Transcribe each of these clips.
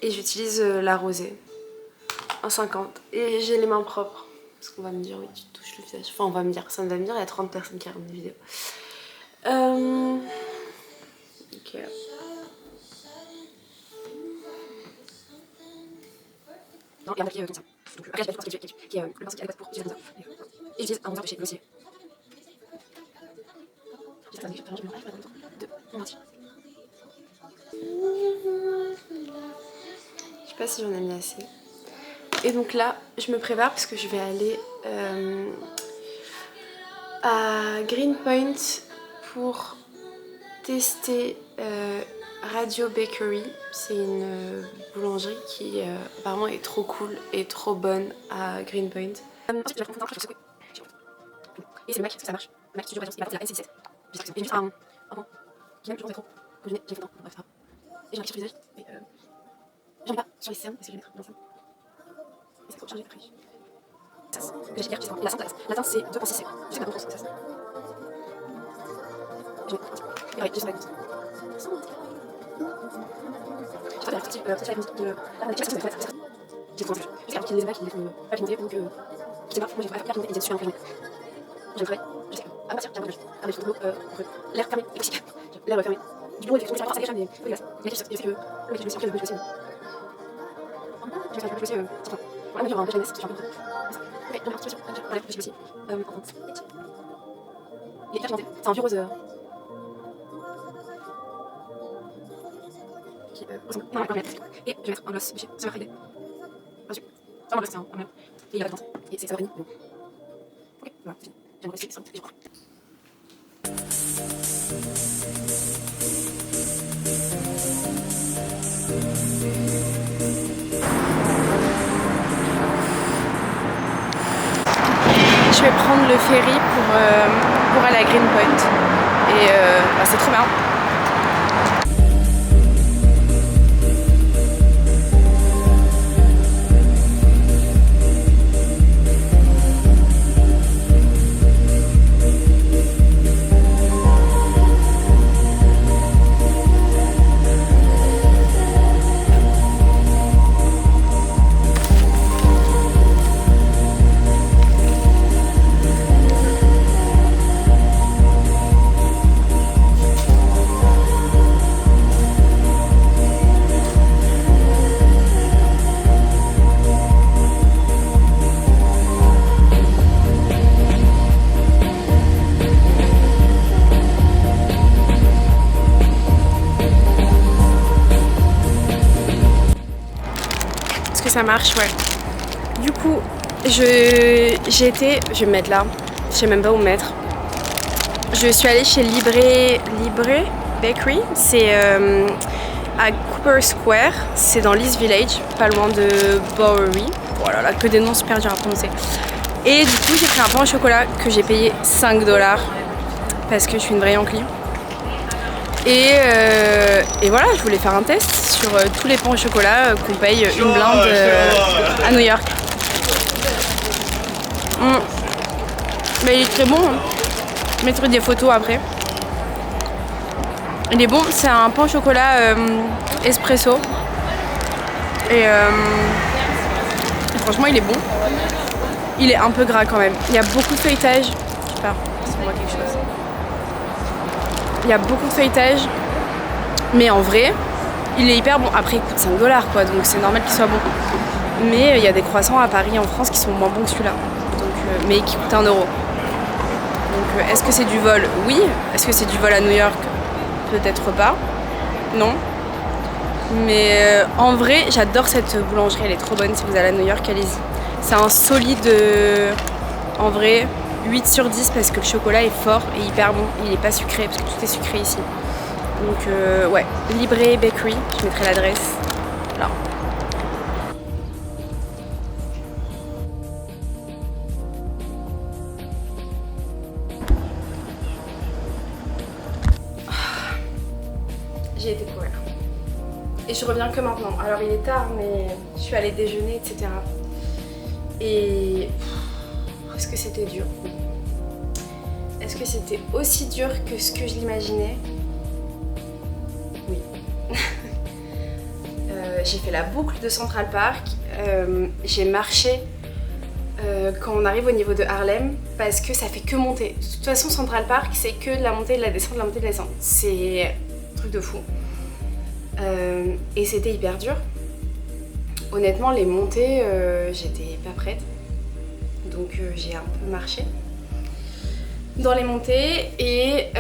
Et j'utilise la rosée. 1,50. Et j'ai les mains propres. Parce qu'on va me dire, oui, tu te touches le visage. Enfin, on va me dire, personne va me dire, il y a 30 personnes qui regardent mes vidéos. Ok. Non, il y a un qui est comme ça. Donc, après, je pense qu'il y a le pinceau qui est adéquat pour utiliser comme ça. Et j'utilise un bronzer de chez Glossier. Je sais pas si j'en ai mis assez. Et donc là, je me prépare parce que je vais aller à Greenpoint pour tester Radio Bakery. C'est une boulangerie qui apparemment est trop cool et trop bonne à Greenpoint. Ensuite, je vais confondre un peu, je vais et c'est le Mac, ça marche. Le Mac Studio Radio, il a la NC17. J'espère que c'est juste un bon qui même je pense trop. J'ai fait temps, bref, ça. Et j'ai un petit sur le visage, mais j'en ai pas sur les cernes, parce que je vais mettre dans le sein. Et c'est trop chargé après. Ça, j'ai clair, la teinte, la teinte c'est 2.6C. Je sais pas trop ce que ça c'est. Je vais mettre juste la goutte. J'ai fait un petit live de la radio, c'est fait. J'ai trop envie. J'ai qu'il y a des qui font pas pigmenter, donc qui marche, moi j'ai pas pigmenter, ils dessus un peu. J'aime travailler, je sais. Ah bah tiens, j'ai un peu de l'eau, l'air fermé, époxy. L'air fermé. Du coup, effectivement, ça crème des dégueulasses. Il y a quelque chose, le fait que je me suis un peu de aussi. Je vais faire un peu aussi, voilà, moi il y aura un peu de jeunesse, je suis un peu de ok, donc, situation, voilà, je vais aussi. En compte. Il est hyper pigmenté, c'est un vieux rose. Qui ressemble énormément à un et je vais mettre un gloss chez Summer Friday. Reçu. C'est un gloss, c'est un même. Et il a pas de teinte. Et c'est ça va venir. Ok, voilà, c'est fini. J'ai un gloss, c'est ça, et je crois. Je vais prendre le ferry pour aller à Greenpoint. Et c'est trop bien. Ça marche, ouais. Du coup, j'ai été, je vais me mettre là, je sais même pas où me mettre. Je suis allée chez Libre Bakery, c'est à Cooper Square, c'est dans l'East Village, pas loin de Bowery. Voilà, là, que des noms super durs à prononcer. Et du coup, j'ai pris un pain au chocolat que j'ai payé 5 $ parce que je suis une vraie Yankee. Et voilà, je voulais faire un test sur tous les pains au chocolat qu'on paye une blinde à New York. Mais il est très bon, hein. Je mettrai des photos après. Il est bon, c'est un pain au chocolat espresso. Et franchement, il est bon. Il est un peu gras quand même. Il y a beaucoup de feuilletage. Je sais pas si on voit quelque chose. Il y a beaucoup de feuilletage, mais en vrai, il est hyper bon. Après, il coûte 5 $ quoi, donc c'est normal qu'il soit bon. Mais il y a des croissants à Paris, en France, qui sont moins bons que celui-là, mais qui coûtent 1 €. Donc, est-ce que c'est du vol? Oui. Est-ce que c'est du vol à New York? Peut-être pas. Non. Mais en vrai, j'adore cette boulangerie, elle est trop bonne. Si vous allez à New York, allez-y. C'est un solide, en vrai, 8 sur 10 parce que le chocolat est fort et hyper bon. Il est pas sucré parce que tout est sucré ici. Donc ouais, Libre Bakery, je mettrai l'adresse là. J'ai été courir. Et je reviens que maintenant. Alors il est tard mais je suis allée déjeuner, etc. Et est-ce que c'était dur? Est-ce que c'était aussi dur que ce que je l'imaginais? Oui. j'ai fait la boucle de Central Park. J'ai marché quand on arrive au niveau de Harlem parce que ça fait que monter. De toute façon, Central Park, c'est que de la montée, de la descente, de la montée, de la descente. C'est un truc de fou. Et c'était hyper dur. Honnêtement, les montées, j'étais pas prête. Donc j'ai un peu marché dans les montées et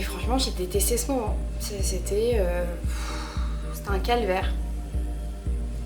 franchement, j'ai détesté ce moment. C'était un calvaire.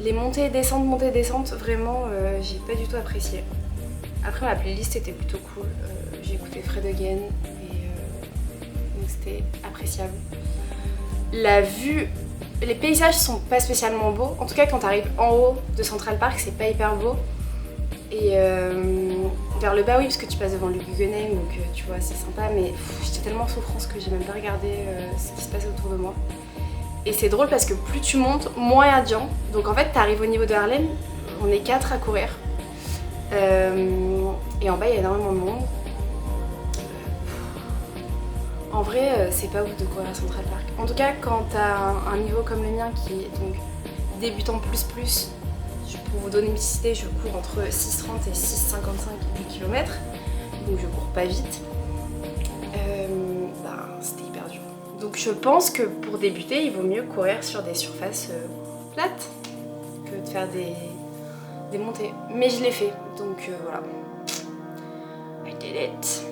Les montées, descentes, vraiment, j'ai pas du tout apprécié. Après, ma playlist était plutôt cool. J'ai écouté Fred Again et donc c'était appréciable. La vue, les paysages sont pas spécialement beaux. En tout cas, quand t'arrives en haut de Central Park, c'est pas hyper beau. Et vers le bas, oui, parce que tu passes devant le Guggenheim, donc tu vois, c'est sympa. Mais j'étais tellement en souffrance que j'ai même pas regardé ce qui se passait autour de moi. Et c'est drôle parce que plus tu montes, moins il y a de gens. Donc en fait, t'arrives au niveau de Harlem, on est 4 à courir. Et en bas, il y a énormément de monde. En vrai, c'est pas ouf de courir à Central Park. En tout cas, quand t'as un niveau comme le mien qui est donc débutant plus, pour vous donner une petite idée, je cours entre 6,30 et 6,55 du kilomètre. Donc je cours pas vite. C'était hyper dur. Donc je pense que pour débuter, il vaut mieux courir sur des surfaces plates que de faire des montées. Mais je l'ai fait, donc voilà. I did it.